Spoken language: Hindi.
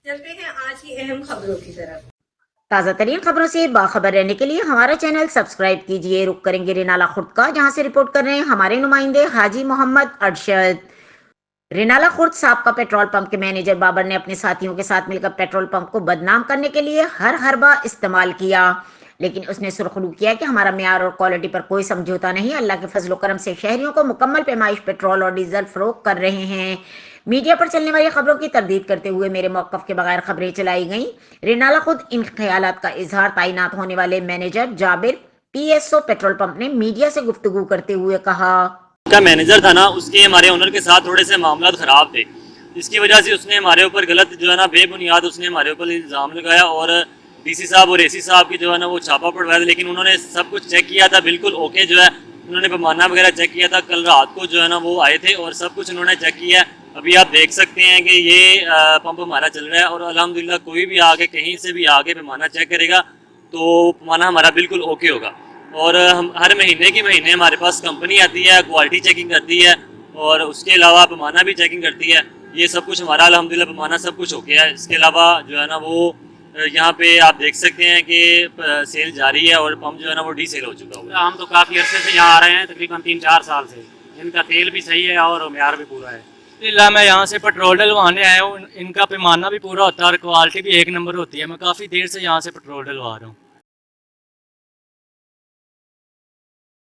चलते हैं आज की अहम खबरों की तरफ। ताज़ा तरीन खबरों से बाखबर रहने के लिए हमारा चैनल सब्सक्राइब कीजिए। रुक करेंगे रेनाला खुर्द का, जहां से रिपोर्ट कर रहे हैं हमारे नुमाइंदे हाजी मोहम्मद अरशद। रेनाला खुर्द साबका पेट्रोल पंप के मैनेजर बाबर ने अपने साथियों के साथ मिलकर पेट्रोल पंप को बदनाम करने के लिए हर हरबा इस्तेमाल किया, लेकिन उसने सुरखरू किया कि हमारा म्यार और क्वालिटी पर कोई समझौता नहीं। अल्लाह के फजल करम से शहरियों को मुकम्मल पैमाइश पेट्रोल और डीजल फरोख्त कर रहे हैं। मीडिया पर चलने वाली खबरों की तरदीद करते हुए मेरे मौक़िफ़ के बगैर खबरें चलाई गईं। रेनाला खुद इन ख्यालात का इजहार तैनात होने वाले manager Jabir PSO petrol pump ने मीडिया से गुफ्तगू करते हुए कहा। का मैनेजर था ना, उसके हमारे ओनर के साथ थोड़े से मामला ख़राब थे, इसकी वजह से उसने हमारे ऊपर गलत जो है ना बेबुनियाद उसने हमारे ऊपर इल्ज़ाम लगाया और डीसी साहब और एसी साहब की जो है ना वो छापा पड़वाया था। लेकिन उन्होंने सब कुछ चेक किया था, बिल्कुल ओके जो है उन्होंने पैमाना वगैरह चेक किया था। कल रात को जो है ना वो आए थे और सब कुछ उन्होंने चेक किया। अभी आप देख सकते हैं कि ये पंप हमारा चल रहा है और अल्हम्दुलिल्लाह कोई भी आगे कहीं से भी आगे पैमाना चेक करेगा तो पैमाना हमारा बिल्कुल ओके होगा। और हम हर महीने के महीने हमारे पास कंपनी आती है, क्वालिटी चेकिंग करती है और उसके अलावा पैमाना भी चेकिंग करती है। ये सब कुछ हमारा अल्हम्दुलिल्लाह पैमाना सब कुछ हो गया है। इसके अलावा जो है ना वो यहाँ पे आप देख सकते हैं कि सेल जारी है और पंप जो है ना वो डी सेल हो चुका हुआ। हम तो काफ़ी अरसे से यहाँ आ रहे हैं, तकरीबन 3-4 साल से। इनका तेल भी सही है और म्यार भी पूरा है। अल्हम्दुलिल्लाह मैं यहाँ से पेट्रोल डलवाने आया हूँ, इनका पैमाना भी पूरा होता है और क्वालिटी भी एक नंबर होती है। मैं काफ़ी देर से यहाँ से पेट्रोल डलवा रहा हूँ।